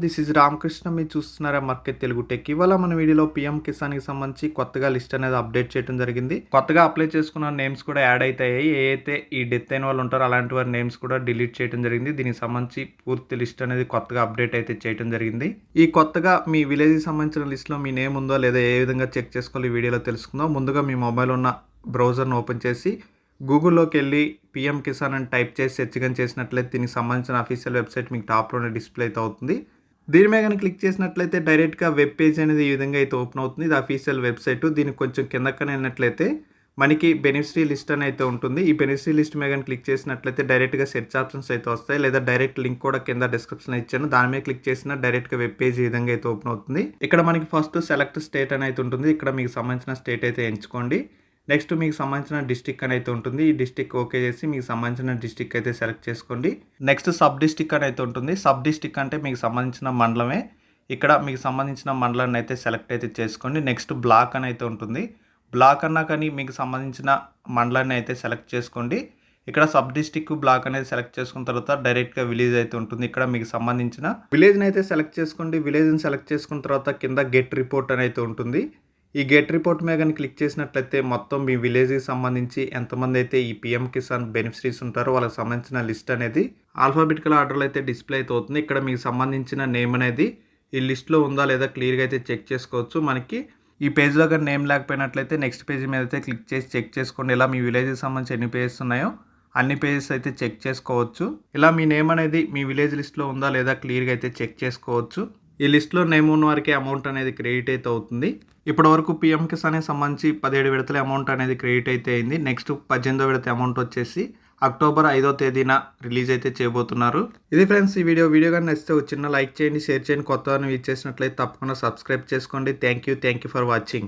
This is Ramakrishna. మీరు చూస్తున్నారా market Telugu tech. ఇవాళ మన వీడియోలో పీఎం కిసాన్కి సంబంధించి కొత్తగా లిస్ట్ అనేది అప్డేట్ చేయడం జరిగింది. కొత్తగా అప్లై చేసుకున్న నేమ్స్ కూడా యాడ్ అవుతాయి. అయితే ఈ డెత్ అయిన వాళ్ళు ఉంటారో అలాంటి వారి నేమ్స్ కూడా డిలీట్ చేయడం జరిగింది. దీనికి సంబంధించి పూర్తి లిస్ట్ అనేది కొత్తగా అప్డేట్ అయితే చేయడం జరిగింది. ఈ కొత్తగా మీ విలేజ్కి సంబంధించిన లిస్ట్లో మీ నేమ్ ఉందో లేదా ఏ విధంగా చెక్ చేసుకోవాలి ఈ వీడియోలో తెలుసుకుందాం. ముందుగా మీ మొబైల్ ఉన్న బ్రౌజర్ను ఓపెన్ చేసి గూగుల్లోకి వెళ్ళి పీఎం కిసాన్ అని టైప్ చేసి సెర్చ్ కానీ చేసినట్లయితే దీనికి సంబంధించిన అఫీషియల్ వెబ్సైట్ మీకు టాప్లోనే డిస్ప్లే అయితే అవుతుంది. దీని మీద కానీ క్లిక్ చేసినట్లయితే డైరెక్ట్గా వెబ్ పేజ్ అనేది ఈ విధంగా అయితే ఓపెన్ అవుతుంది. ఇది అఫీషియల్ వెబ్సైట్. దీనికి కొంచెం కిందకనే వెళ్ళినట్లయితే మనకి బెనిఫిషరీ లిస్ట్ అని అయితే ఉంటుంది. ఈ బెనిఫిషరీ లిస్ట్ మీద కానీ క్లిక్ చేసినట్లయితే డైరెక్ట్గా సెర్చ్ ఆప్షన్స్ అయితే వస్తాయి, లేదా డైరెక్ట్ లింక్ కూడా కింద డిస్క్రిప్షన్ ఇచ్చాను. దాని మీద క్లిక్ చేసినా డైరెక్ట్గా వెబ్ పేజ్ ఈ విధంగా అయితే ఓపెన్ అవుతుంది. ఇక్కడ మనకి ఫస్ట్ సెలెక్ట్ స్టేట్ అని అయితే ఉంటుంది. ఇక్కడ మీకు సంబంధించిన స్టేట్ అయితే ఎంచుకోండి. నెక్స్ట్ మీకు సంబంధించిన డిస్టిక్ అని అయితే ఉంటుంది. ఈ డిస్టిక్ ఓకే చేసి మీకు సంబంధించిన డిస్టిక్ అయితే సెలెక్ట్ చేసుకోండి. నెక్స్ట్ సబ్ డిస్టిక్ అని అయితే ఉంటుంది. సబ్ డిస్టిక్ అంటే మీకు సంబంధించిన మండలమే. ఇక్కడ మీకు సంబంధించిన మండలాన్ని అయితే సెలెక్ట్ అయితే చేసుకోండి. నెక్స్ట్ బ్లాక్ అని అయితే ఉంటుంది. బ్లాక్ అన్నా కానీ మీకు సంబంధించిన మండలాన్ని అయితే సెలెక్ట్ చేసుకోండి. ఇక్కడ సబ్ డిస్టిక్ బ్లాక్ అనేది సెలెక్ట్ చేసుకున్న తర్వాత డైరెక్ట్గా విలేజ్ అయితే ఉంటుంది. ఇక్కడ మీకు సంబంధించిన విలేజ్ని అయితే సెలెక్ట్ చేసుకోండి. విలేజ్ని సెలెక్ట్ చేసుకున్న తర్వాత కింద గెట్ రిపోర్ట్ అని అయితే ఉంటుంది. ఈ గెట్ రిపోర్ట్ మీద కానీ క్లిక్ చేసినట్లయితే మొత్తం మీ విలేజ్కి సంబంధించి ఎంతమంది అయితే ఈ పీఎం కిసాన్ బెనిఫిషరీస్ ఉంటారో వాళ్ళకి సంబంధించిన లిస్ట్ అనేది ఆల్ఫాబెటికల్ ఆర్డర్లో అయితే డిస్ప్లే అయితే అవుతుంది. ఇక్కడ మీకు సంబంధించిన నేమ్ అనేది ఈ లిస్ట్లో ఉందా లేదా క్లియర్గా అయితే చెక్ చేసుకోవచ్చు. మనకి ఈ పేజ్లో కానీ నేమ్ లేకపోయినట్లయితే నెక్స్ట్ పేజ్ మీద అయితే క్లిక్ చేసి చెక్ చేసుకోండి. ఇలా మీ విలేజ్కి సంబంధించి ఎన్ని పేజెస్ ఉన్నాయో అన్ని పేజెస్ అయితే చెక్ చేసుకోవచ్చు. ఇలా మీ నేమ్ అనేది మీ విలేజ్ లిస్ట్లో ఉందా లేదా క్లియర్గా అయితే చెక్ చేసుకోవచ్చు. ఈ లిస్ట్లో నేమ్ ఉన్న వారికి అమౌంట్ అనేది క్రెడిట్ అయితే అవుతుంది. ఇప్పటి వరకు పీఎం కిసాన్కి సంబంధించి 17 విడతల అమౌంట్ అనేది క్రెడిట్ అయితే అయింది. నెక్స్ట్ 18వ విడత అమౌంట్ వచ్చేసి అక్టోబర్ 5వ తేదీన రిలీజ్ అయితే చేయబోతున్నారు. ఇది ఫ్రెండ్స్ ఈ వీడియో కానీ నచ్చితే ఒక చిన్న లైక్ చేయండి, షేర్ చేయండి. కొత్త వీచ్ చేసినట్లయితే తప్పకుండా సబ్స్క్రైబ్ చేసుకోండి. Thank you for watching.